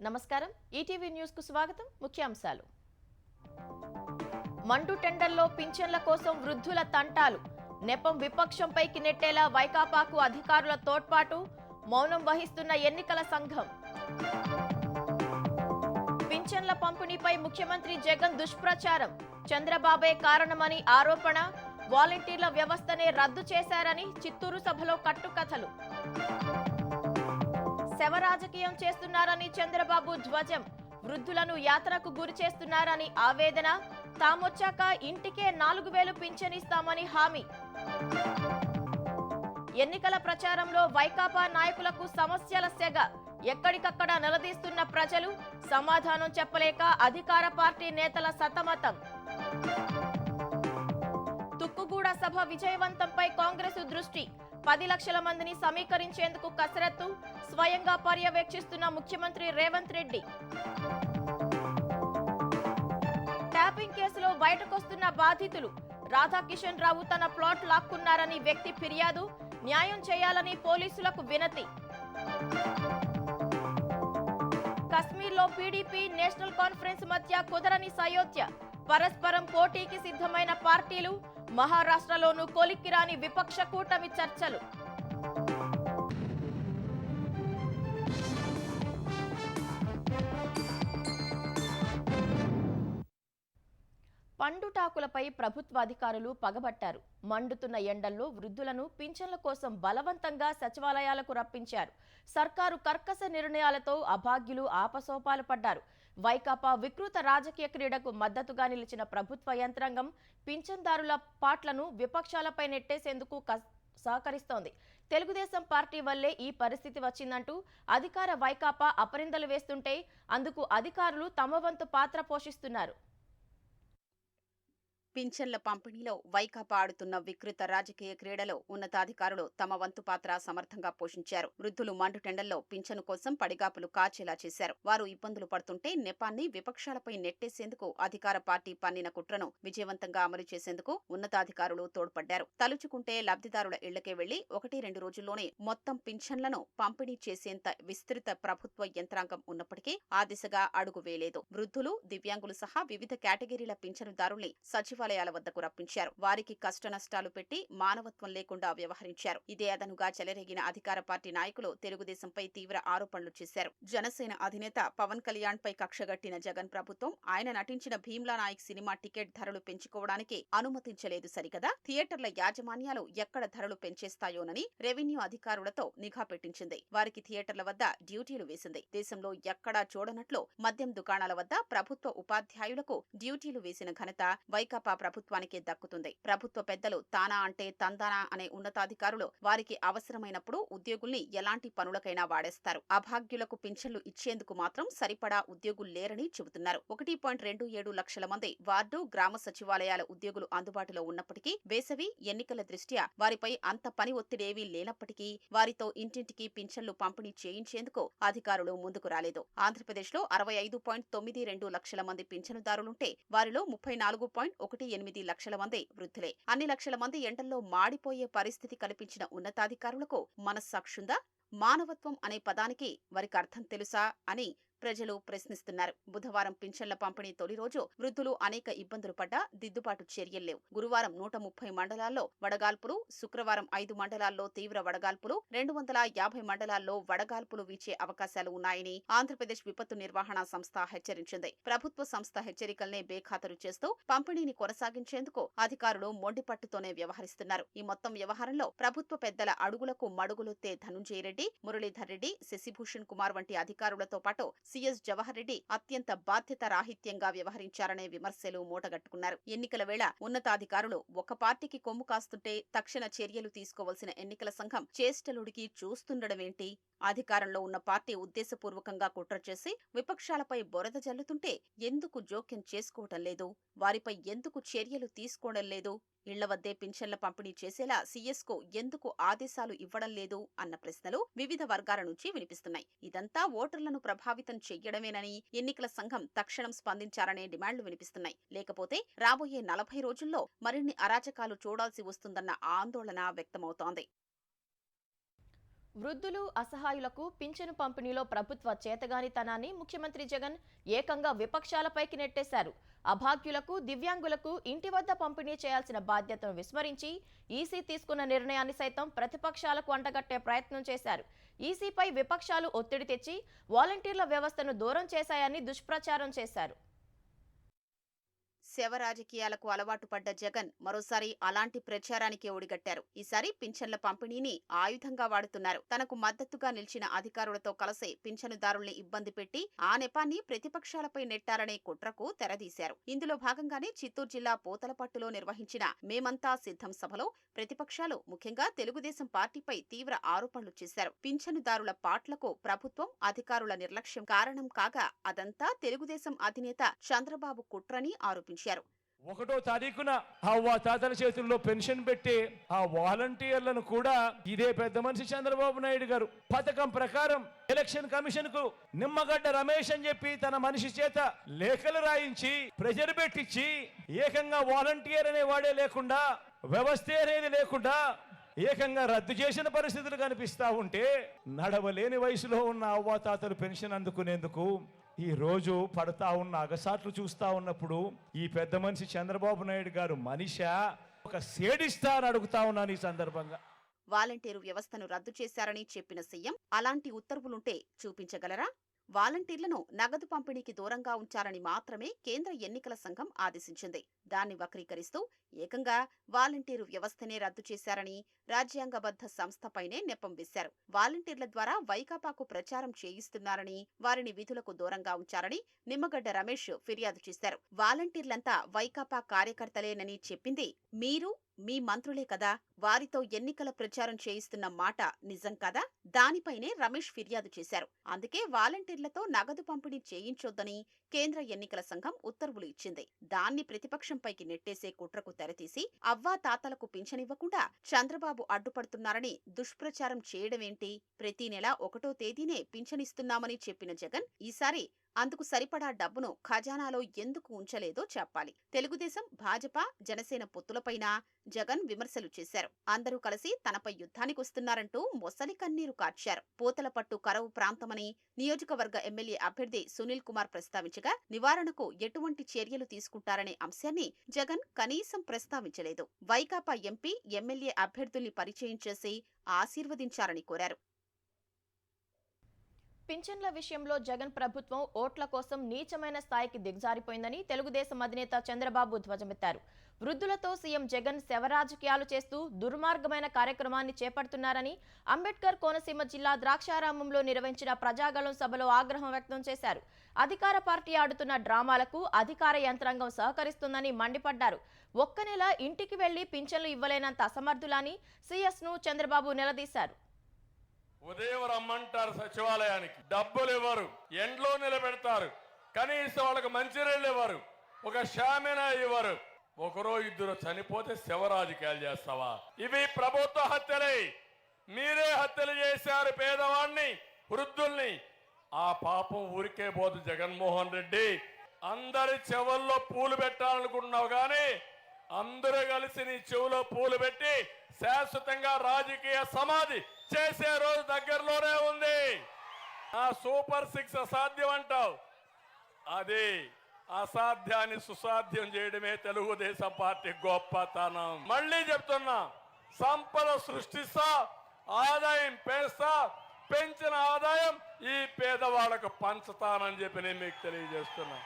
నమస్కారం ETV news కు స్వాగతం ముఖ్యాంశాలు మండు టెండర్లో పింఛన్ల కోసం వృద్ధుల తంటాలు నెపం విపక్షంపైకి నెట్టేలా వైకాపాకు అధికారుల తోడ్పాటు మౌనం వహిస్తున్న ఎన్నికల సంఘం పింఛన్ల పంపిణీపై ముఖ్యమంత్రి జగన్ దుష్ప్రచారం చంద్రబాబే కారణమని ఆరోపణ వాలంటీర్ల వ్యవస్థనే రద్దు చేశారని చిత్తూరు సభలో కట్టుకథలు శవ రాజకీయం చేస్తున్నారని చంద్రబాబు ధ్వజం వృద్ధులను యాతనకు గురి చేస్తున్నారని ఆవేదన తామొచ్చాక ఇంటికే 4000 పింఛనిస్తామని హామీ ఎన్నికల ప్రచారంలో వైకాపా నాయకులకు సమస్యల సెగ ఎక్కడికక్కడ నిలదీస్తున్న ప్రజలు సమాధానం చెప్పలేక అధికార పార్టీ నేతల సతమతం తుక్కుగూడ సభ విజయవంతంపై కాంగ్రెసు దృష్టి 10 లక్షల మందిని సమీకరించేందుకు కసరత్తు స్వయంగా పర్యవేక్షిస్తున్న ముఖ్యమంత్రి రేవంత్ రెడ్డి ట్యాపింగ్ కేసులో బయటకొస్తున్న బాధితులు రాధాకిషన్ రావు తన ప్లాట్ లాక్కున్నారని వ్యక్తి ఫిర్యాదు న్యాయం చేయాలని పోలీసులకు వినతి కశ్మీర్లో పీడీపీ నేషనల్ కాన్ఫరెన్స్ మధ్య కుదరని సయోధ్య పరస్పరం పోటీకి సిద్ధమైన పార్టీలు మహారాష్ట్రలోనూ కొలిక్కిరాని విపక్ష కూటమి చర్చలు పండుటాకులపై ప్రభుత్వ అధికారులు పగబట్టారు మండుతున్న ఎండల్లో వృద్ధులను పింఛన్ల కోసం బలవంతంగా సచివాలయాలకు రప్పించారు సర్కారు కర్కశ నిర్ణయాలతో అభాగ్యులు ఆపసోపాలు పడ్డారు వైకాపా వికృత రాజకీయ క్రీడకు మద్దతుగా నిలిచిన ప్రభుత్వ యంత్రాంగం పింఛన్దారుల పాట్లను విపక్షాలపై నెట్టేసేందుకు సహకరిస్తోంది తెలుగుదేశం పార్టీ వల్లే ఈ పరిస్థితి వచ్చిందంటూ అధికార వైకాపా అపరిందలు వేస్తుంటే అందుకు అధికారులు తమ వంతు పాత్ర పోషిస్తున్నారు పింఛన్ల పంపిణీలో వైకాపా ఆడుతున్న వికృత రాజకీయ క్రీడలో ఉన్నతాధికారులు తమ వంతు పాత్ర సమర్థంగా పోషించారు వృద్ధులు మండుటెండల్లో పింఛను కోసం పడిగాపులు కాచేలా చేశారు వారు ఇబ్బందులు పడుతుంటే నెపాన్ని విపక్షాలపై నెట్టేసేందుకు అధికార పార్టీ పన్నిన కుట్రను విజయవంతంగా అమలు చేసేందుకు ఉన్నతాధికారులు తోడ్పడ్డారు తలుచుకుంటే లబ్ధిదారుల ఇళ్లకే వెళ్లి 1-2 రోజుల్లోనే మొత్తం పింఛన్లను పంపిణీ చేసేంత విస్తృత ప్రభుత్వ యంత్రాంగం ఉన్నప్పటికీ ఆ దిశగా అడుగు వేయలేదు వృద్ధులు దివ్యాంగులు సహా వివిధ కేటగిరీల పింఛనుదారుల్ని సచివాలయాల వద్దకు రప్పించారు వారికి కష్టనష్టాలు పెట్టి మానవత్వం లేకుండా వ్యవహరించారు ఇదే అదనుగా చెలరేగిన అధికార పార్టీ నాయకులు తెలుగుదేశంపై తీవ్ర ఆరోపణలు చేశారు జనసేన అధినేత పవన్ కళ్యాణ్ పై కక్షగట్టిన జగన్ ప్రభుత్వం ఆయన నటించిన భీమ్లా నాయక్ సినిమా టికెట్ ధరలు పెంచుకోవడానికి అనుమతించలేదు సరికదా థియేటర్ల యాజమాన్యాలు ఎక్కడ ధరలు పెంచేస్తాయోనని రెవెన్యూ అధికారులతో నిఘా పెట్టించింది వారికి థియేటర్ల వద్ద డ్యూటీలు వేసింది దేశంలో ఎక్కడా చూడనట్లు మద్యం దుకాణాల వద్ద ప్రభుత్వ ఉపాధ్యాయులకు డ్యూటీలు వేసిన ఘనత వైకాపా ప్రభుత్వానికే దక్కుతుంది ప్రభుత్వ పెద్దలు తానా అంటే తందానా అనే ఉన్నతాధికారులు వారికి అవసరమైనప్పుడు ఉద్యోగుల్ని ఎలాంటి పనులకైనా వాడేస్తారు అభాగ్యులకు పింఛన్లు ఇచ్చేందుకు మాత్రం సరిపడా ఉద్యోగులు లేరని చెబుతున్నారు 1.27 లక్షల మంది వార్డు గ్రామ సచివాలయాల ఉద్యోగులు అందుబాటులో ఉన్నప్పటికీ వేసవి ఎన్నికల దృష్ట్యా వారిపై అంత పని ఒత్తిడేవీ లేనప్పటికీ వారితో ఇంటింటికి పింఛన్లు పంపిణీ చేయించేందుకు అధికారులు ముందుకు రాలేదు ఆంధ్రప్రదేశ్లో 65.92 లక్షల మంది పింఛనుదారులుంటే వారిలో 34.18 లక్షల మంది వృద్ధులే అన్ని లక్షల మంది ఎండల్లో మాడిపోయే పరిస్థితి కల్పించిన ఉన్నతాధికారులకు మనస్సాక్షుందా మానవత్వం అనే పదానికి వారికి అర్థం తెలుసా అని ప్రజలు ప్రశ్నిస్తున్నారు బుధవారం పింఛన్ల పంపిణీ తొలి రోజు వృద్ధులు అనేక ఇబ్బందులు పడ్డా దిద్దుబాటు చర్యల్లేవు గురువారం 130 మండలాల్లో వడగాల్పులు శుక్రవారం 5 మండలాల్లో తీవ్ర వడగాల్పులు 250 మండలాల్లో వడగాల్పులు వీచే అవకాశాలు ఉన్నాయని ఆంధ్రప్రదేశ్ విపత్తు నిర్వహణ సంస్థ హెచ్చరించింది ప్రభుత్వ సంస్థ హెచ్చరికల్నే బేఖాతరు చేస్తూ పంపిణీని కొనసాగించేందుకు అధికారులు మొండిపట్టుతోనే వ్యవహరిస్తున్నారు ఈ మొత్తం వ్యవహారంలో ప్రభుత్వ పెద్దల అడుగులకు మడుగులొత్తే ధనుంజయ రెడ్డి మురళీధర్ రెడ్డి శశిభూషణ్ కుమార్ వంటి అధికారులతో పాటు సీఎస్ జవహర్ రెడ్డి అత్యంత బాధ్యత రాహిత్యంగా వ్యవహరించారనే విమర్శలు మూటగట్టుకున్నారు ఎన్నికల వేళ ఉన్నతాధికారులు ఒక పార్టీకి కొమ్ము కాస్తుంటే తక్షణ చర్యలు తీసుకోవాల్సిన ఎన్నికల సంఘం చేష్టలుడికి చూస్తుండడమేంటి అధికారంలో ఉన్న పార్టీ ఉద్దేశపూర్వకంగా కుట్ర చేసి విపక్షాలపై బొరద జల్లుతుంటే ఎందుకు జోక్యం చేసుకోవటం లేదు వారిపై ఎందుకు చర్యలు తీసుకోవడం లేదు ఇళ్ల వద్దే పింఛన్ల పంపిణీ చేసేలా సీఎస్కు ఎందుకు ఆదేశాలు ఇవ్వడం లేదు అన్న ప్రశ్నలు వివిధ వర్గాల నుంచి వినిపిస్తున్నాయి ఇదంతా ఓటర్లను ప్రభావితం చెయ్యడమేనని ఎన్నికల సంఘం తక్షణం స్పందించారనే డిమాండ్లు వినిపిస్తున్నాయి లేకపోతే రాబోయే 40 రోజుల్లో మరిన్ని అరాచకాలు చూడాల్సి వస్తుందన్న ఆందోళన వ్యక్తమవుతోంది వృద్ధులు అసహాయులకు పింఛను పంపిణీలో ప్రభుత్వ చేతగానితనాన్ని ముఖ్యమంత్రి జగన్ ఏకంగా విపక్షాలపైకి నెట్టేశారు. అభాగ్యులకు, దివ్యాంగులకు ఇంటి వద్ద పంపిణీ చేయాల్సిన బాధ్యతను విస్మరించి ఈసీ తీసుకున్న నిర్ణయాన్ని సైతం ప్రతిపక్షాలకు అంటగట్టే ప్రయత్నం చేశారు. ఈసీపై విపక్షాలు ఒత్తిడి తెచ్చి వాలంటీర్ల వ్యవస్థను దూరం చేశాయని దుష్ప్రచారం చేశారు. శవ రాజకీయాలకు అలవాటు పడ్డ జగన్ మరోసారి అలాంటి ప్రచారానికే ఒడిగట్టారు. ఈసారి పింఛన్ల పంపిణీని ఆయుధంగా వాడుతున్నారు. తనకు మద్దతుగా నిలిచిన అధికారులతో కలిసి పింఛనుదారుల్ని ఇబ్బంది పెట్టి ఆ నెపాన్ని ప్రతిపక్షాలపై నెట్టారనే కుట్రకు తెరదీశారు. ఇందులో భాగంగానే చిత్తూరు జిల్లా పోతలపట్టులో నిర్వహించిన మేమంతా సిద్ధం సభలో ప్రతిపక్షాలు, ముఖ్యంగా తెలుగుదేశం పార్టీపై తీవ్ర ఆరోపణలు చేశారు. పింఛనుదారుల పాట్లకు ప్రభుత్వం, అధికారుల నిర్లక్ష్యం కారణం కాగా అదంతా తెలుగుదేశం అధినేత చంద్రబాబు కుట్రని ఆరోపించారు. 1వ తారీఖున అవ్వ తాతల చేతుల్లో పెన్షన్ పెట్టి ఆ వాలంటీర్లను కూడా ఇదే పెద్ద మనిషి చంద్రబాబు నాయుడు గారు పథకం ప్రకారం ఎలక్షన్ కమిషన్ కు నిమ్మగడ్డ రమేష్ అని చెప్పి తన మనిషి చేత లేఖలు రాయించి ప్రెజర్ పెట్టించి ఏకంగా వాలంటీర్ అనే వాడే లేకుండా, వ్యవస్థ అనేది లేకుండా ఏకంగా రద్దు చేసిన పరిస్థితులు కనిపిస్తా ఉంటే నడవలేని వయసులో ఉన్న అవ్వాతాతలు పెన్షన్ అందుకునేందుకు ఈ రోజు పడతా ఉన్న అగసాట్లు చూస్తా ఉన్నప్పుడు ఈ పెద్ద మనిషి చంద్రబాబు నాయుడు గారు మనిషా, ఒక సేడిస్తా అని అడుగుతా ఉన్నాను ఈ సందర్భంగా. వాలంటీరు వ్యవస్థను రద్దు చేశారని చెప్పిన సీఎం అలాంటి ఉత్తర్వులుంటే చూపించగలరా? వాలంటీర్లను నగదు పంపిణీకి దూరంగా ఉంచాలని మాత్రమే కేంద్ర ఎన్నికల సంఘం ఆదేశించింది. దాన్ని వక్రీకరిస్తూ ఏకంగా వాలంటీరు వ్యవస్థనే రద్దు చేశారని రాజ్యాంగబద్ధ సంస్థపైనే నెపం వేశారు. వాలంటీర్ల ద్వారా వైకాపాకు ప్రచారం చేయిస్తున్నారని, వారిని విధులకు దూరంగా ఉంచారని నిమ్మగడ్డ రమేష్ ఫిర్యాదు చేశారు. వాలంటీర్లంతా వైకాపా కార్యకర్తలేనని చెప్పింది మీరు, మీ మంత్రులే కదా. వారితో ఎన్నికల ప్రచారం చేయిస్తున్న మాట నిజం కదా? దానిపైనే రమేష్ ఫిర్యాదు చేశారు. అందుకే వాలంటీర్లతో నగదు పంపిణీ చేయించొద్దని కేంద్ర ఎన్నికల సంఘం ఉత్తర్వులు ఇచ్చింది. దాన్ని ప్రతిపక్షంపైకి నెట్టేసే కుట్రకు తెరతీసి అవ్వా తాతలకు పింఛనివ్వకుండా చంద్రబాబు అడ్డుపడుతున్నారని దుష్ప్రచారం చేయడమేంటి? ప్రతి నెల 1వ తేదీనే పింఛనిస్తున్నామని చెప్పిన జగన్ ఈసారి అందుకు సరిపడా డబ్బును ఖజానాలో ఎందుకు ఉంచలేదో చెప్పాలి. తెలుగుదేశం, భాజపా, జనసేన పొత్తులపైన జగన్ విమర్శలు చేశారు. అందరూ కలిసి తనపై యుద్ధానికొస్తున్నారంటూ మొసలి కన్నీరు కార్చారు. పోతలపట్టు కరవు ప్రాంతమని నియోజకవర్గ ఎమ్మెల్యే అభ్యర్థి సునీల్ కుమార్ ప్రస్తావించగా నివారణకు ఎటువంటి చర్యలు తీసుకుంటారనే అంశాన్ని జగన్ కనీసం ప్రస్తావించలేదు. వైకాపా ఎంపీ, ఎమ్మెల్యే అభ్యర్థుల్ని పరిచయం చేసి ఆశీర్వదించారని కోరారు. పింఛన్ల విషయంలో జగన్ ప్రభుత్వం ఓట్ల కోసం నీచమైన స్థాయికి దిగజారిపోయిందని తెలుగుదేశం అధినేత చంద్రబాబు ధ్వజమెత్తారు. వృద్ధులతో సీఎం జగన్ శవరాజకీయాలు చేస్తూ దుర్మార్గమైన కార్యక్రమాన్ని చేపడుతున్నారని అంబేద్కర్ కోనసీమ జిల్లా ద్రాక్షారామంలో నిర్వహించిన ప్రజాగళం సభలో ఆగ్రహం వ్యక్తం చేశారు. అధికార పార్టీ ఆడుతున్న డ్రామాలకు అధికార యంత్రాంగం సహకరిస్తుందని మండిపడ్డారు. ఒక్క నెల ఇంటికి వెళ్లి పింఛన్లు ఇవ్వలేనంత అసమర్థులని సీఎస్ను చంద్రబాబు నిలదీశారు. ఉదయం రమ్మంటారు సచివాలయానికి, డబ్బులు ఇవ్వరు, ఎండ్లో నిలబెడతారు, కనీసం వాళ్ళకి మంచినీళ్ళు ఇవ్వరు, ఒక షామినా ఇవ్వరు. ఒకరో ఇద్దరు చనిపోతే శవరాజకీయాలు చేస్తావా? ఇవి ప్రభుత్వ హత్యలే. మీరే హత్యలు చేశారు పేదవాణ్ణి, వృద్ధుల్ని. ఆ పాపం ఊరికే పోదు జగన్మోహన్ రెడ్డి. అందరి చెవుల్లో పూలు పెట్టాలనుకుంటున్నావు కానీ అందరూ కలిసి నీ చెవులో పూలు పెట్టి శాశ్వతంగా రాజకీయ సమాధి చేసే రోజు దగ్గరలోనే ఉంది. ఆ సూపర్ 6 అసాధ్యం అంటావు, అది అసాధ్యాన్ని సుసాధ్యం చేయడమే తెలుగుదేశం పార్టీ గొప్పతనం. మళ్ళీ చెప్తున్నా, సంపద సృష్టిస్తా, ఆదాయం పెంచుతా, పెంచిన ఆదాయం ఈ పేదవాళ్లకు పంచుతానని చెప్పి నేను మీకు తెలియజేస్తున్నా.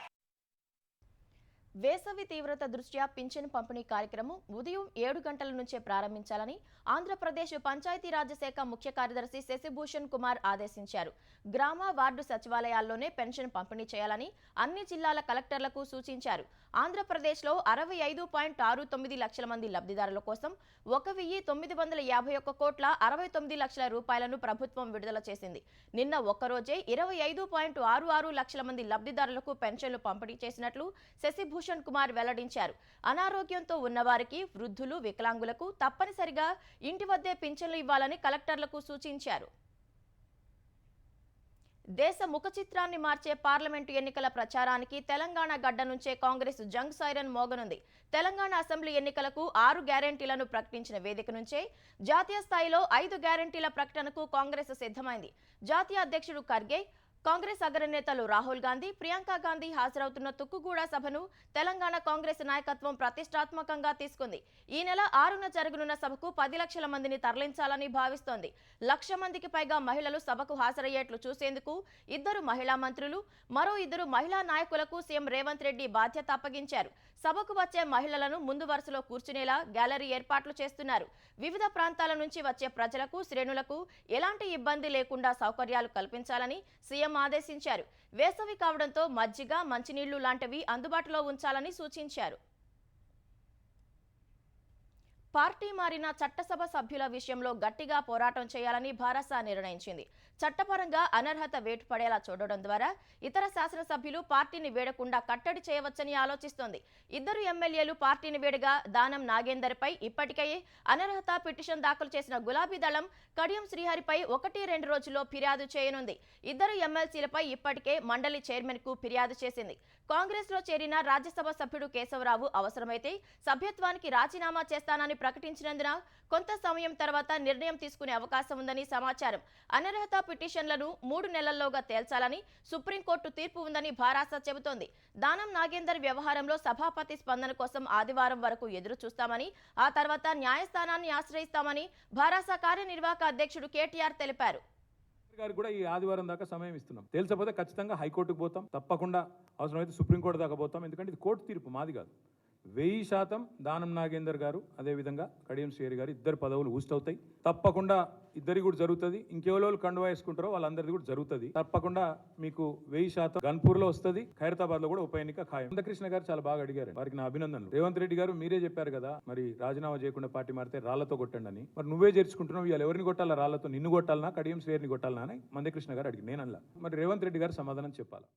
వేసవి తీవ్రత దృష్ట్యా పింఛను పంపిణీ కార్యక్రమం ఉదయం 7 గంటల నుంచే ప్రారంభించాలని ఆంధ్రప్రదేశ్ పంచాయతీరాజ్ శాఖ ముఖ్య కార్యదర్శి శశిభూషణ్ కుమార్ ఆదేశించారు. గ్రామ, వార్డు సచివాలయాల్లోనే పెన్షన్ పంపిణీ చేయాలని అన్ని జిల్లాల కలెక్టర్లకు సూచించారు. ఆంధ్రప్రదేశ్లో 65.69 లక్షల మంది లబ్ధిదారుల కోసం 1,951 కోట్ల 69 లక్షల రూపాయలను ప్రభుత్వం విడుదల చేసింది. నిన్న ఒక్కరోజే 25.66 లక్షల మంది లబ్ధిదారులకు పెన్షన్లు పంపిణీ చేసినట్లు శశిభూషణ్ కుమార్ వెల్లడించారు. అనారోగ్యంతో ఉన్నవారికి, వృద్ధులు, వికలాంగులకు తప్పనిసరిగా ఇంటి వద్దే పింఛన్లు ఇవ్వాలని కలెక్టర్లకు సూచించారు. దేశ ముఖ చిత్రాన్ని మార్చే పార్లమెంటు ఎన్నికల ప్రచారానికి తెలంగాణ గడ్డ నుంచే కాంగ్రెస్ జంగ్ సైరన్ మోగనుంది. తెలంగాణ అసెంబ్లీ ఎన్నికలకు 6 గ్యారెంటీలను ప్రకటించిన వేదిక నుంచే జాతీయ స్థాయిలో 5 గ్యారెంటీల ప్రకటనకు కాంగ్రెస్ సిద్ధమైంది. జాతీయ అధ్యక్షుడు ఖర్గే, కాంగ్రెస్ అగ్రనేతలు రాహుల్ గాంధీ, ప్రియాంక గాంధీ హాజరవుతున్న తుక్కుగూడ సభను తెలంగాణ కాంగ్రెస్ నాయకత్వం ప్రతిష్టాత్మకంగా తీసుకుంది. ఈ నెల 6న జరగనున్న సభకు 10 లక్షల మందిని తరలించాలని భావిస్తోంది. 1,00,000 మందికి పైగా మహిళలు సభకు హాజరయ్యేట్లు చూసేందుకు 2 మహిళా మంత్రులు, మరో 2 మహిళా నాయకులకు సీఎం రేవంత్ రెడ్డి బాధ్యత అప్పగించారు. సభకు వచ్చే మహిళలను ముందు వరుసలో కూర్చునేలా గ్యాలరీ ఏర్పాట్లు చేస్తున్నారు. వివిధ ప్రాంతాల నుంచి వచ్చే ప్రజలకు, శ్రేణులకు ఎలాంటి ఇబ్బంది లేకుండా సౌకర్యాలు కల్పించాలని సీఎం ఆదేశించారు. వేసవి కావడంతో మజ్జిగ, మంచినీళ్లు లాంటివి అందుబాటులో ఉంచాలని సూచించారు. పార్టీ మారిన చట్టసభ సభ్యుల విషయంలో గట్టిగా పోరాటం చేయాలని భారస నిర్ణయించింది. చట్టపరంగా అనర్హత వేటు పడేలా చూడడం ద్వారా ఇతర శాసనసభ్యులు పార్టీని వీడకుండా కట్టడి చేయవచ్చని ఆలోచిస్తోంది. 2 ఎమ్మెల్యేలు పార్టీని వీడగా దానం నాగేందర్పై ఇప్పటికే అనర్హత పిటిషన్ దాఖలు చేసిన గులాబీ దళం కడియం శ్రీహరిపై 1-2 రోజుల్లో ఫిర్యాదు చేయనుంది. 2 ఎమ్మెల్సీలపై ఇప్పటికే మండలి చైర్మన్ కు ఫిర్యాదు చేసింది. కాంగ్రెస్ లో చేరిన రాజ్యసభ సభ్యుడు కేశవరావు అవసరమైతే సభ్యత్వానికి రాజీనామా చేస్తానని ప్రకటించినందున కొంత సమయం తర్వాత నిర్ణయం తీసుకునే అవకాశం ఉందని సమాచారం. అనర్హత పిటిషన్లను 3 నెలల్లోగా తేల్చాలని సుప్రీంకోర్టు తీర్పు ఉందని భారాస చెబుతోంది. దానం నాగేందర్ వ్యవహారంలో సభాపతి స్పందన కోసం ఆదివారం వరకు ఎదురు చూస్తామని, ఆ తర్వాత న్యాయస్థానాన్ని ఆశ్రయిస్తామని భారాస కార్యనిర్వాహక అధ్యక్షుడు కేటీఆర్ తెలిపారు. గారికి కూడా ఈ ఆదివారం దాకా సమయం ఇస్తున్నాం. తేల్చకపోతే ఖచ్చితంగా హైకోర్టుకు పోతాం, తప్పకుండా అవసరమైతే సుప్రీంకోర్టు దాకా పోతాం. ఎందుకంటే ఇది కోర్టు తీర్పు, మాది కాదు. 1000% దానం నాగేందర్ గారు, అదేవిధంగా కడియం శ్రీహరి గారు 2 పదవులు ఊస్ట్ అవుతాయి. తప్పకుండా ఇద్దరి కూడా జరుగుతుంది. ఇంకెవరో కండువా వేసుకుంటారో వాళ్ళందరిది కూడా జరుగుతుంది. తప్పకుండా మీకు 1000% గన్పూర్లో వస్తుంది. ఖైరతాబాద్ లో కూడా ఉప ఎన్నిక ఖాయం. మందకృష్ణ గారు చాలా బాగా అడిగారు, వారికి నా అభినందనలు. రేవంత్ రెడ్డి గారు మీరే చెప్పారు కదా, మరి రాజీనామా చేయకుండా పార్టీ మారితే రాళ్లతో కొట్టండి అని. మరి నువ్వే చేర్చుకుంటున్నావు, ఇవాళ ఎవరిని కొట్టాలా? రాళ్లతో నిన్ను కొట్టాలనా, కడియం శ్రీహరిని కొట్టాలనా అని మందకృష్ణ గారు అడిగి నేను అనలా. మరి రేవంత్ రెడ్డి గారు సమాధానం చెప్పాలి.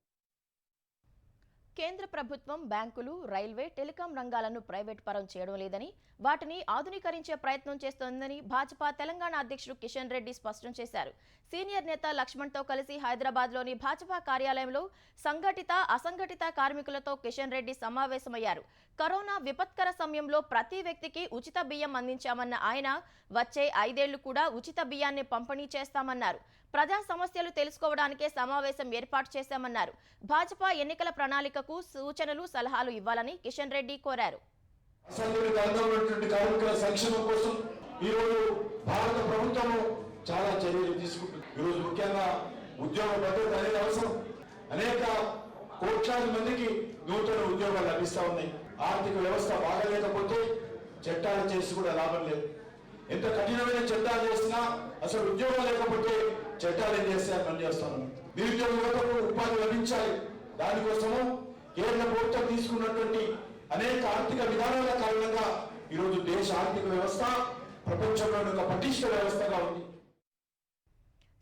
కేంద్ర ప్రభుత్వం బ్యాంకులు, రైల్వే, టెలికాం రంగాలను ప్రైవేట్ పరం చేయడం లేదని, వాటిని ఆధునీకరించే ప్రయత్నం చేస్తోందని భాజపా తెలంగాణ అధ్యక్షుడు కిషన్ రెడ్డి స్పష్టం చేశారు. సీనియర్ నేత లక్ష్మణ్తో కలిసి హైదరాబాద్లోని భాజపా కార్యాలయంలో సంఘటిత, అసంఘటిత కార్మికులతో కిషన్ రెడ్డి సమావేశమయ్యారు. కరోనా విపత్కర సమయంలో ప్రతి వ్యక్తికి ఉచిత బియ్యం అందించామన్న ఆయన వచ్చే 5 ఏళ్లు కూడా ఉచిత బియ్యాన్ని పంపిణీ చేస్తామన్నారు. ప్రజా సమస్యలు తెలుసుకోవడానికే సమావేశం ఏర్పాటు చేశామన్నారు. భాజపా ఎన్నికల ప్రణాళికకు సూచనలు, సలహాలు ఇవ్వాలని కిషన్ రెడ్డి కోరారు. కార్మికుల సంక్షేమం కోసం ఈరోజు భారత ప్రభుత్వం చాలా చర్యలు తీసుకుంటుంది. ఈరోజు ముఖ్యంగా ఉద్యోగ భద్రత అనేది అవసరం. అనేక కోట్లాది మందికి నూతన ఉద్యోగాలు లభిస్తా ఉన్నాయి. ఆర్థిక వ్యవస్థ బాగలేకపోతే చట్టాలు చేసి కూడా లాభం లేదు. ఎంత కఠినమైన చట్టాలు చేసినా అసలు ఉద్యోగం లేకపోతే చట్టాలు ఏం చేస్తే పని చేస్తాను. నిరుద్యోగ యువతకు ఉపాధి లభించాలి. దానికోసము కేంద్ర ప్రభుత్వం తీసుకున్నటువంటి అనేక ఆర్థిక విధానాల కారణంగా ఈరోజు దేశ ఆర్థిక వ్యవస్థ ప్రపంచంలోని ఒక పటిష్ట వ్యవస్థగా ఉంది.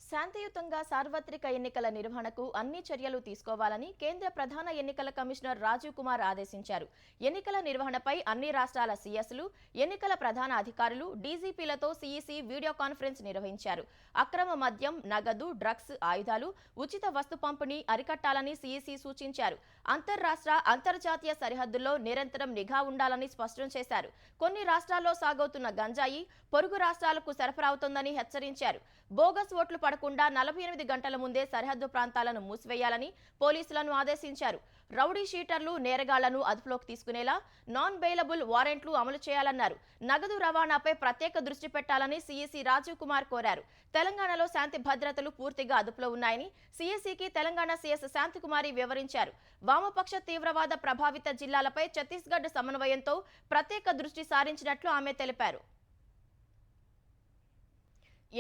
శాంతియుతంగా సార్వత్రిక ఎన్నికల నిర్వహణకు అన్ని చర్యలు తీసుకోవాలని కేంద్ర ప్రధాన ఎన్నికల కమిషనర్ రాజీవ్ కుమార్ ఆదేశించారు. ఎన్నికల నిర్వహణపై అన్ని రాష్ట్రాల సీఎస్లు, ఎన్నికల ప్రధాన అధికారులు, డీజీపీలతో సీఈసీ వీడియో కాన్ఫరెన్స్ నిర్వహించారు. అక్రమ మద్యం, నగదు, డ్రగ్స్, ఆయుధాలు, ఉచిత వస్తు పంపిణీ అరికట్టాలని సీఈసీ సూచించారు. అంతర్రాష్ట్ర, అంతర్జాతీయ సరిహద్దుల్లో నిరంతరం నిఘా ఉండాలని స్పష్టం చేశారు. కొన్ని రాష్ట్రాల్లో సాగవుతున్న గంజాయి పొరుగు రాష్ట్రాలకు సరఫరా అవుతోందని హెచ్చరించారు. బోగస్ ఓట్లు పడకుండా 48 గంటల ముందే సరిహద్దు ప్రాంతాలను మూసివేయాలని పోలీసులను ఆదేశించారు. రౌడీ షీటర్లు, నేరగాళ్లను అదుపులోకి తీసుకునేలా నాన్ బెయిలబుల్ వారెంట్లు అమలు చేయాలన్నారు. నగదు రవాణాపై ప్రత్యేక దృష్టి పెట్టాలని సీఈసీ రాజీవ్ కుమార్ కోరారు. తెలంగాణలో శాంతి భద్రతలు పూర్తిగా అదుపులో ఉన్నాయని సీఈసీకి తెలంగాణ సీఎస్ శాంతికుమారి వివరించారు. వామపక్ష తీవ్రవాద ప్రభావిత జిల్లాలపై ఛత్తీస్గఢ్ సమన్వయంతో ప్రత్యేక దృష్టి సారించినట్లు ఆమె తెలిపారు.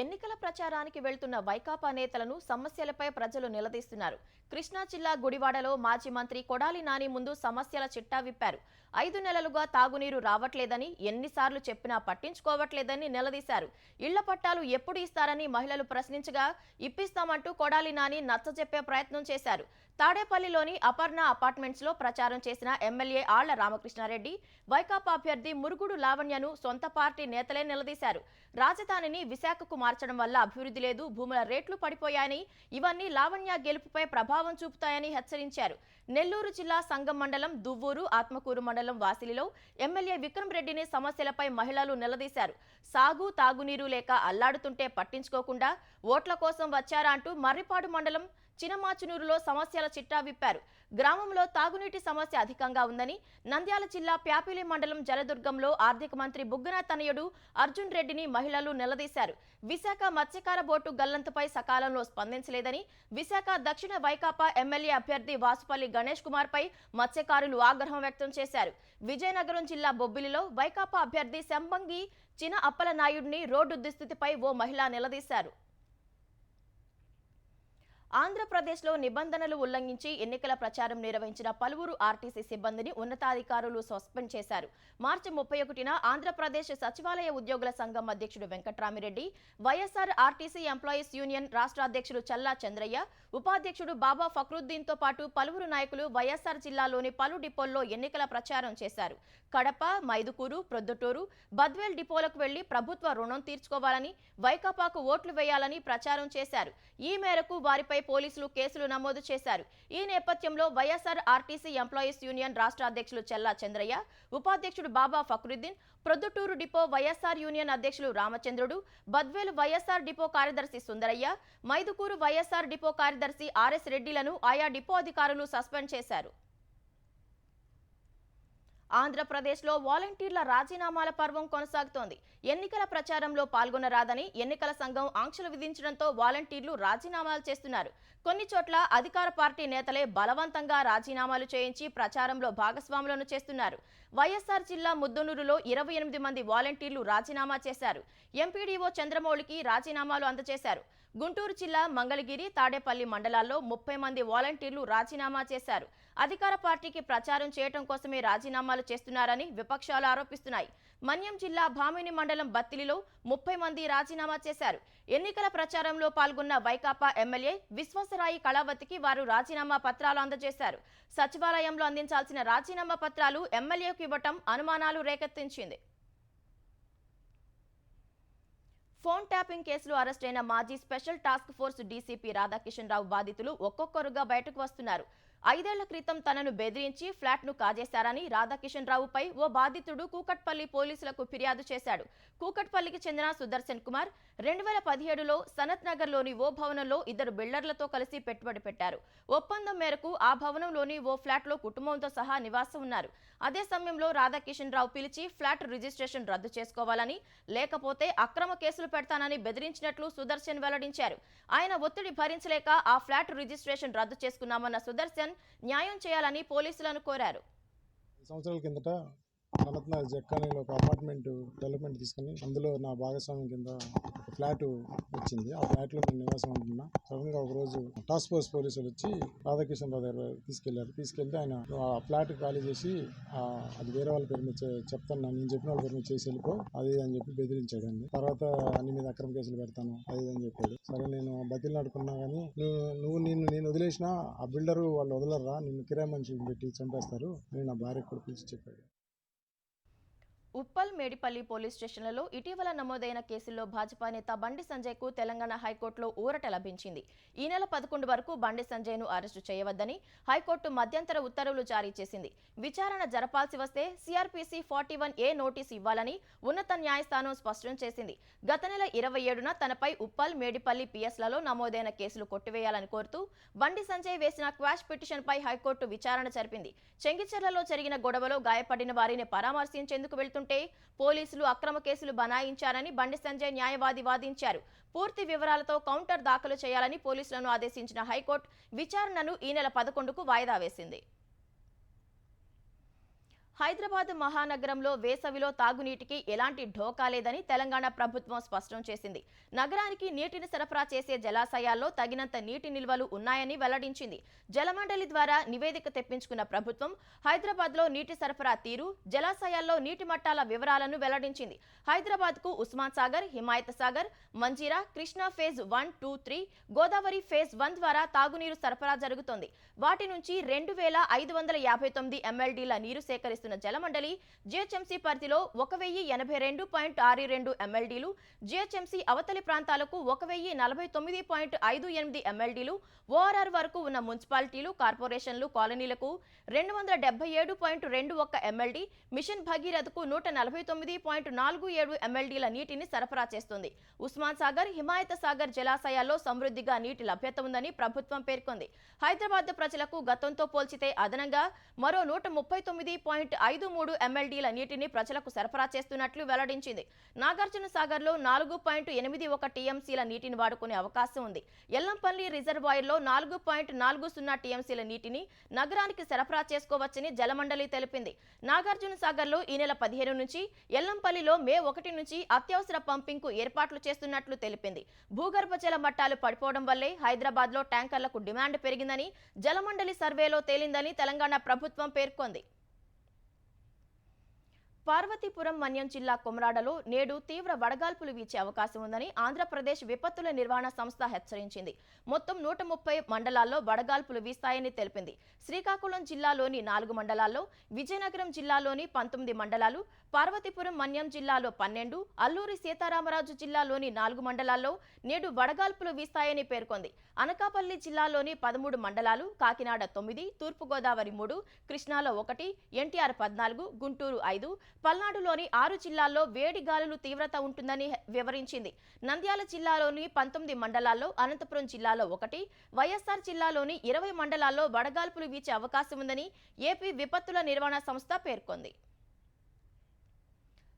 ఎన్నికల ప్రచారానికి వెళ్తున్న వైకాపా నేతలను సమస్యలపై ప్రజలు నిలదీస్తున్నారు. కృష్ణా జిల్లా గుడివాడలో మాజీ మంత్రి కొడాలి నాని ముందు సమస్యల చిట్టా విప్పారు. 5 నెలలుగా తాగునీరు రావట్లేదని, ఎన్నిసార్లు చెప్పినా పట్టించుకోవట్లేదని నిలదీశారు. ఇళ్ల పట్టాలు ఎప్పుడు ఇస్తారని మహిళలు ప్రశ్నించగా ఇప్పిస్తామంటూ కొడాలి నాని నచ్చజెప్పే ప్రయత్నం చేశారు. తాడేపల్లిలోని అపర్ణ అపార్ట్మెంట్స్ లో ప్రచారం చేసిన ఎమ్మెల్యే ఆళ్ల రామకృష్ణారెడ్డి వైకాపా అభ్యర్థి మురుగుడు లావణ్యను సొంత పార్టీ నేతలే నిలదీశారు. రాజధానిని విశాఖకు మార్చడం వల్ల అభివృద్ధి లేదు, భూముల రేట్లు పడిపోయాయని, ఇవన్నీ లావణ్య గెలుపుపై ప్రభావం చూపుతాయని హెచ్చరించారు. నెల్లూరు జిల్లా సంగం మండలం దువ్వూరు, ఆత్మకూరు మండలం వాసిలిలో ఎమ్మెల్యే విక్రమ్ రెడ్డిని సమస్యలపై మహిళలు నిలదీశారు. సాగు తాగునీరు లేక అల్లాడుతుంటే పట్టించుకోకుండా ఓట్ల కోసం వచ్చారా అంటూ మర్రిపాడు మండలం చినమాచునూరులో సమస్యల చిట్టా విప్పారు. గ్రామంలో తాగునీటి సమస్య అధికంగా ఉందని, నంద్యాల జిల్లా ప్యాపిలి మండలం జలదుర్గంలో ఆర్థిక మంత్రి బుగ్గన తనయుడు అర్జున్ రెడ్డిని మహిళలు నిలదీశారు. విశాఖ మత్స్యకార బోటు గల్లంతుపై సకాలంలో స్పందించలేదని, విశాఖ దక్షిణ వైకాపా ఎమ్మెల్యే అభ్యర్థి వాసుపల్లి గణేష్ కుమార్ పై మత్స్యకారులు ఆగ్రహం వ్యక్తం చేశారు. విజయనగరం జిల్లా బొబ్బిలిలో వైకాపా అభ్యర్థి శంబంగి చిన అప్పల నాయుడిని రోడ్డు దుస్థితిపై ఓ మహిళ నిలదీశారు. ఆంధ్రప్రదేశ్లో నిబంధనలు ఉల్లంఘించి ఎన్నికల ప్రచారం నిర్వహించిన పలువురు ఆర్టీసీ సిబ్బందిని ఉన్నతాధికారులు సస్పెండ్ చేశారు. మార్చి 31న ఆంధ్రప్రదేశ్ సచివాలయ ఉద్యోగుల సంఘం అధ్యక్షుడు Venkatramireddy, YSR RTC employees union రాష్ట్ర అధ్యక్షుడు చల్లా చంద్రయ్య, ఉపాధ్యక్షుడు బాబా ఫక్రుద్దీన్తో పాటు పలువురు నాయకులు వైఎస్ఆర్ జిల్లాలోని పలు డిపోల్లో ఎన్నికల ప్రచారం చేశారు. కడప, మైదుకూరు, ప్రొద్దుటూరు, బద్వేల్ డిపోలకు వెళ్లి ప్రభుత్వ రుణం తీర్చుకోవాలని, వైకాపాకు ఓట్లు వేయాలని ప్రచారం చేశారు. ఈ మేరకు వారిపై పోలీసులు కేసులు నమోదు చేశారు. ఈ నేపథ్యంలో వైఎస్ఆర్ ఆర్టీసీ ఎంప్లాయీస్ యూనియన్ రాష్ట్ర అధ్యక్షులు చల్లా చంద్రయ్య, ఉపాధ్యక్షుడు బాబా ఫక్రుద్దీన్, ప్రొద్దుటూరు డిపో వైఎస్ఆర్ యూనియన్ అధ్యక్షులు రామచంద్రుడు, బద్వేలు వైఎస్ఆర్ డిపో కార్యదర్శి సుందరయ్య, మైదుకూరు వైఎస్ఆర్ డిపో కార్యదర్శి ఆర్ఎస్ రెడ్డిలను ఆయా డిపో అధికారులు సస్పెండ్ చేశారు. ఆంధ్రప్రదేశ్లో వాలంటీర్ల రాజీనామాల పర్వం కొనసాగుతోంది. ఎన్నికల ప్రచారంలో పాల్గొనరాదని ఎన్నికల సంఘం ఆంక్షలు విధించడంతో వాలంటీర్లు రాజీనామాలు చేస్తున్నారు. కొన్ని చోట్ల అధికార పార్టీ నేతలే బలవంతంగా రాజీనామాలు చేయించి ప్రచారంలో భాగస్వాములను చేస్తున్నారు. వైఎస్ఆర్ జిల్లా ముద్దనూరులో 28 మంది వాలంటీర్లు రాజీనామా చేశారు. ఎంపీడీఓ చంద్రమౌళికి రాజీనామాలు అందజేశారు. గుంటూరు జిల్లా మంగళగిరి, తాడేపల్లి మండలాల్లో 30 మంది వాలంటీర్లు రాజీనామా చేశారు. అధికార పార్టీకి ప్రచారం చేయడం కోసమే రాజీనామాలు చేస్తున్నారని విపక్షాలు ఆరోపిస్తున్నాయి. మన్యం జిల్లా భామిని మండలం బత్తిలిలో 30 మంది రాజీనామా చేశారు. ఎన్నికల ప్రచారంలో పాల్గొన్న వైకాపా ఎమ్మెల్యే విశ్వాసరాయి కళావతికి వారు రాజీనామా పత్రాలు అందజేశారు. సచివాలయంలో అందించాల్సిన రాజీనామా పత్రాలు ఎమ్మెల్యేకు ఇవ్వటం అనుమానాలు రేకెత్తించింది. ఫోన్ ట్యాపింగ్ కేసులో అరెస్టైన మాజీ special task force DCP Radhakishan Rao బాధితులు ఒక్కొక్కరుగా బయటకు వస్తున్నారు. 5 ఏళ్ల క్రితం తనను బెదిరించి ఫ్లాట్ను కాజేశారని రాధాకిషన్ రావుపై ఓ బాధితుడు కూకట్పల్లి పోలీసులకు ఫిర్యాదు చేశాడు. కూకట్పల్లికి చెందిన సుదర్శన్ కుమార్ 2017లో సనత్ నగర్లోని ఓ భవనంలో 2 బిల్డర్లతో కలిసి పెట్టుబడి పెట్టారు. ఒప్పందం మేరకు ఆ భవనంలోని ఓ ఫ్లాట్లో కుటుంబంతో సహా నివాసం ఉన్నారు. అదే సమయంలో రాధాకిషన్ రావు పిలిచి ఫ్లాట్ రిజిస్ట్రేషన్ రద్దు చేసుకోవాలని, లేకపోతే అక్రమ కేసులు పెడతానని బెదిరించినట్లు సుదర్శన్ వెల్లడించారు. ఆయన ఒత్తిడి భరించలేక ఆ ఫ్లాట్ రిజిస్ట్రేషన్ రద్దు చేసుకున్నామన్న సుదర్శన్ న్యాయం చేయాలని పోలీసులను కోరారు. సంవత్సరాల కిందట సనత్నగర్ జక్కానీలో ఒక అపార్ట్మెంట్ డెవలప్మెంట్ తీసుకుని అందులో నా భాగస్వామ్యం కింద ఒక ఫ్లాట్ వచ్చింది. ఆ ఫ్లాట్లో నేను నివాసం ఉంటున్నా. సడన్గా ఒకరోజు టాస్క్ ఫోర్స్ పోలీసులు వచ్చి రాధాకిషన్ రావు దగ్గర తీసుకెళ్తే ఆయన ఆ ఫ్లాట్ ఖాళీ చేసి అది వేరే వాళ్ళ పేరు మీద చెప్తాను, నేను చెప్పిన వాళ్ళ పేరు మీద చేసి వెళ్ళిపో అది అని చెప్పి బెదిరించాడండి. తర్వాత అన్ని మీద అక్రమ కేసులు పెడతాను అది అని చెప్పాడు. సరే నేను బతిలు నడుకున్నా కానీ నేను వదిలేసినా ఆ బిల్డరు వాళ్ళు వదలరా, నిన్ను కిరాయి మనుషులు పెట్టి చంపేస్తారు అని నా భార్య కూడా పిలిచి చెప్పాడు. ఉప్పల్, మేడిపల్లి పోలీస్ స్టేషన్లలో ఇటీవల నమోదైన కేసుల్లో భాజపా నేత బండి సంజయ్కు తెలంగాణ హైకోర్టులో ఊరట లభించింది. ఈ నెల 11 వరకు బండి సంజయ్ను అరెస్టు చేయవద్దని హైకోర్టు మధ్యంతర ఉత్తర్వులు జారీ చేసింది. విచారణ జరపాల్సి వస్తే సిఆర్పిసి 41A నోటీసు ఇవ్వాలని ఉన్నత న్యాయస్థానం స్పష్టం చేసింది. గత నెల 27న తనపై ఉప్పల్, మేడిపల్లి పిఎస్లలో నమోదైన కేసులు కొట్టివేయాలని కోరుతూ బండి సంజయ్ వేసిన క్వాష్ పిటిషన్పై హైకోర్టు విచారణ జరిపింది. చెంగిచెర్లలో జరిగిన గొడవలో గాయపడిన వారిని పరామర్శించేందుకు వెళ్తుంటే పోలీసులు అక్రమ కేసులు బనాయించారని బండి సంజయ్ న్యాయవాది వాదించారు. పూర్తి వివరాలతో కౌంటర్ దాఖలు చేయాలని పోలీసులను ఆదేశించిన హైకోర్టు విచారణను ఈ నెల 11కు వాయిదా వేసింది. హైదరాబాద్ మహానగరంలో వేసవిలో తాగునీటికి ఎలాంటి ఢోకా లేదని తెలంగాణ ప్రభుత్వం స్పష్టం చేసింది. నగరానికి నీటిని సరఫరా చేసే జలాశయాల్లో తగినంత నీటి నిల్వలు ఉన్నాయని వెల్లడించింది. జలమండలి ద్వారా నివేదిక తెప్పించుకున్న ప్రభుత్వం హైదరాబాద్లో నీటి సరఫరా తీరు, జలాశయాల్లో నీటి మట్టాల వివరాలను వెల్లడించింది. హైదరాబాద్కు ఉస్మాన్ సాగర్, హిమాయత్ సాగర్, మంజీరా, కృష్ణా ఫేజ్ 1, 2, 3, గోదావరి ఫేజ్ 1 ద్వారా తాగునీరు సరఫరా జరుగుతోంది. వాటి నుంచి 2559 MLDల నీరు సేకరిస్తున్న జలమండలి జిహెచ్ఎంసీ పరిధిలో 1082.62 MLDలు, జిహెచ్ఎంసీ అవతలి ప్రాంతాలకు 1049.58 MLDలు, ఓఆర్ఆర్ వరకు ఉన్న మున్సిపాలిటీలు, కార్పొరేషన్లు, కాలనీలకు 277.21 MLD, మిషన్ భగీరథకు 149.47 MLDల నీటిని సరఫరా చేస్తుంది. ఉస్మాన్ సాగర్, హిమాయత్ సాగర్ జలాశయాల్లో సమృద్ధిగా నీటి లభ్యత ఉందని ప్రభుత్వం పేర్కొంది. హైదరాబాద్ ప్రజలకు గతంతో పోల్చితే అదనంగా మరో 139.53 MLDల నీటిని ప్రజలకు సరఫరా చేస్తున్నట్లు వెల్లడించింది. నాగార్జున సాగర్లో 4.81 TMCల నీటిని వాడుకునే అవకాశం ఉంది. ఎల్లంపల్లి రిజర్వాయర్లో 4.40 TMCల నీటిని నగరానికి సరఫరా చేసుకోవచ్చని జలమండలి తెలిపింది. నాగార్జున సాగర్లో ఈ నెల 15 నుంచి, ఎల్లంపల్లిలో మే 1 నుంచి అత్యవసర పంపింగ్కు ఏర్పాట్లు చేస్తున్నట్లు తెలిపింది. భూగర్భ జల మట్టాలు పడిపోవడం వల్లే హైదరాబాద్లో ట్యాంకర్లకు డిమాండ్ పెరిగిందని జలమండలి సర్వేలో తేలిందని తెలంగాణ ప్రభుత్వం పేర్కొంది. పార్వతీపురం మన్యం జిల్లా కొమరాడలో నేడు తీవ్ర వడగాల్పులు వీచే అవకాశం ఉందని ఆంధ్రప్రదేశ్ విపత్తుల నిర్వహణ సంస్థ హెచ్చరించింది. మొత్తం 130 మండలాల్లో వడగాల్పులు వీస్తాయని తెలిపింది. శ్రీకాకుళం జిల్లాలోని 4 మండలాల్లో, విజయనగరం జిల్లాలోని 19 మండలాలు, పార్వతీపురం మన్యం జిల్లాలో 12, అల్లూరి సీతారామరాజు జిల్లాలోని 4 మండలాల్లో నేడు వడగాల్పులు వీస్తాయని పేర్కొంది. అనకాపల్లి జిల్లాలోని 13 మండలాలు, కాకినాడ 9, తూర్పుగోదావరి 3, కృష్ణాలో 1, ఎన్టీఆర్ 14, గుంటూరు 5, పల్నాడులోని 6 జిల్లాల్లో వేడి గాలులు తీవ్రత ఉంటుందని వివరించింది. నంద్యాల జిల్లాలోని 19 మండలాల్లో, అనంతపురం జిల్లాలో 1, వైఎస్ఆర్ జిల్లాలోని 20 మండలాల్లో వడగాల్పులు వీచే అవకాశం ఉందని ఏపీ విపత్తుల నిర్వహణ సంస్థ పేర్కొంది.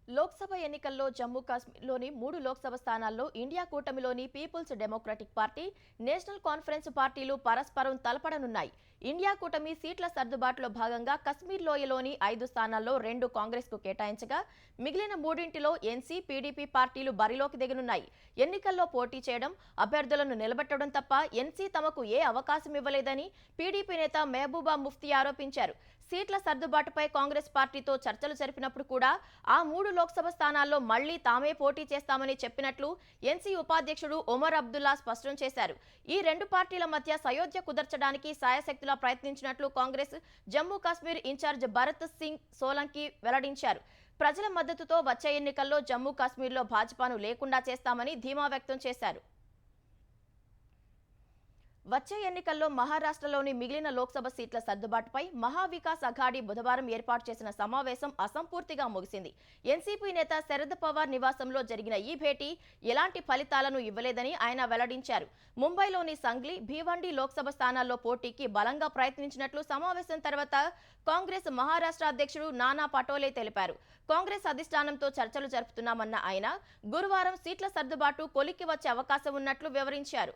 లోక్సభ ఎన్నికల్లో జమ్మూ కాశ్మీర్లోని 3 లోక్సభ స్థానాల్లో ఇండియా కూటమిలోని peoples democratic party, national conference పార్టీలు పరస్పరం తలపడనున్నాయి. ఇండియా కూటమి సీట్ల సర్దుబాటులో భాగంగా కశ్మీర్ లోయలోని 5 స్థానాల్లో 2 కాంగ్రెస్కు కేటాయించగా మిగిలిన 3 ఎన్సీ, పీడీపీ పార్టీలు బరిలోకి దిగనున్నాయి. ఎన్నికల్లో పోటీ చేయడం, అభ్యర్థులను నిలబెట్టడం తప్ప ఎన్సీ తమకు ఏ అవకాశం ఇవ్వలేదని పీడీపీ నేత మెహబూబా ముఫ్తీ ఆరోపించారు. సీట్ల సర్దుబాటుపై కాంగ్రెస్ పార్టీతో చర్చలు జరిపినప్పుడు కూడా ఆ 3 లోక్సభ స్థానాల్లో మళ్లీ తామే పోటీ చేస్తామని చెప్పినట్లు ఎన్సీ ఉపాధ్యక్షుడు ఒమర్ అబ్దుల్లా స్పష్టం చేశారు. ఈ 2 పార్టీల మధ్య సయోధ్య కుదర్చడానికి సాయశక్తులా ప్రయత్నించినట్లు కాంగ్రెస్ జమ్మూ కాశ్మీర్ ఇన్ఛార్జ్ భరత్ సింగ్ సోలంకి వెల్లడించారు. ప్రజల మద్దతుతో వచ్చే ఎన్నికల్లో జమ్మూ కాశ్మీర్లో భాజపాను లేకుండా చేస్తామని ధీమా వ్యక్తం చేశారు. వచ్చే ఎన్నికల్లో మహారాష్ట్రలోని మిగిలిన లోక్సభ సీట్ల సర్దుబాటుపై మహావికాస్ అఘాడీ బుధవారం ఏర్పాటు చేసిన సమావేశం అసంపూర్తిగా ముగిసింది. ఎన్సీపీ నేత శరద్ పవార్ నివాసంలో జరిగిన ఈ భేటీ ఎలాంటి ఫలితాలను ఇవ్వలేదని ఆయన వెల్లడించారు. ముంబైలోని సంగ్లీ, భీవండి లోక్సభ స్థానాల్లో పోటీకి బలంగా ప్రయత్నించినట్లు సమావేశం తర్వాత కాంగ్రెస్ మహారాష్ట్ర అధ్యక్షుడు నానా పటోలే తెలిపారు. కాంగ్రెస్ అధిష్టానంతో చర్చలు జరుపుతున్నామన్న ఆయన గురువారం సీట్ల సర్దుబాటు కొలిక్కి వచ్చే అవకాశం ఉన్నట్లు వివరించారు.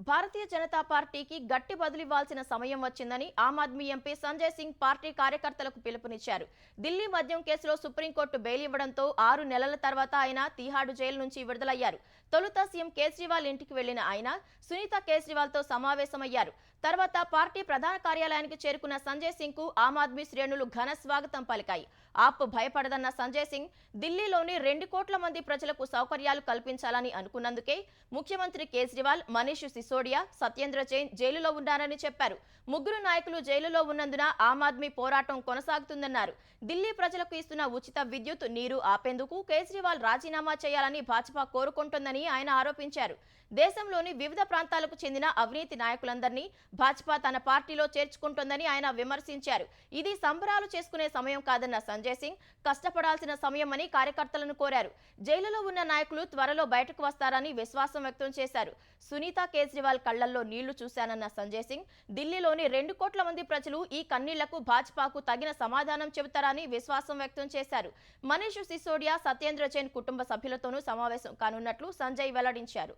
భారతీయ జనతా పార్టీకి గట్టి బదులివ్వాల్సిన సమయం వచ్చిందని ఆమ్ ఆద్మీ ఎంపీ సంజయ్ సింగ్ పార్టీ కార్యకర్తలకు పిలుపునిచ్చారు. ఢిల్లీ మద్యం కేసులో సుప్రీంకోర్టు బెయిల్ ఇవ్వడంతో 6 నెలల తర్వాత ఆయన తీహాడు జైలు నుంచి విడుదలయ్యారు. తొలుత సీఎం కేజ్రీవాల్ ఇంటికి వెళ్లిన ఆయన సునీత కేజ్రీవాల్తో సమావేశమయ్యారు. తర్వాత పార్టీ ప్రధాన కార్యాలయానికి చేరుకున్న సంజయ్ సింగ్ కు ఆమ్ ఆద్మీ శ్రేణులు ఘన స్వాగతం పలికాయి. ఆప్ భయపడదన్న సంజయ్ సింగ్ ఢిల్లీలోని 2 కోట్ల మంది ప్రజలకు సౌకర్యాలు కల్పించాలని అనుకున్నందుకే ముఖ్యమంత్రి కేజ్రీవాల్, మనీష్ సిసోడియా, సత్యేంద్ర జైన్ జైలులో ఉన్నారని చెప్పారు. 3 నాయకులు జైలులో ఉన్నందున ఆమ్ ఆద్మీ పోరాటం కొనసాగుతుందన్నారు. ఢిల్లీ ప్రజలకు ఇస్తున్న ఉచిత విద్యుత్, నీరు ఆపేందుకు కేజ్రీవాల్ రాజీనామా చేయాలని భాజపా కోరుకుంటోందని ఆయన ఆరోపించారు. దేశంలోని వివిధ ప్రాంతాలకు చెందిన అవినీతి నాయకులందరినీ భాజపా తన పార్టీలో చేర్చుకుంటోందని ఆయన విమర్శించారు. ఇది సంబరాలు చేసుకునే సమయం కాదన్న సంజయ్ సింగ్ కష్టపడాల్సిన సమయమని కార్యకర్తలను కోరారు. జైలులో ఉన్న నాయకులు త్వరలో బయటకు వస్తారని విశ్వాసం వ్యక్తం చేశారు. సునీత కేజ్రీవాల్ కళ్లల్లో నీళ్లు చూశానన్న సంజయ్ సింగ్ ఢిల్లీలోని 2 కోట్ల మంది ప్రజలు ఈ కన్నీళ్లకు భాజపాకు తగిన సమాధానం చెబుతారని విశ్వాసం వ్యక్తం చేశారు. మనీష్ సిసోడియా, సత్యేంద్ర జైన్ కుటుంబ సభ్యులతోనూ సమావేశం కానున్నట్లు సంజయ్ వెల్లడించారు.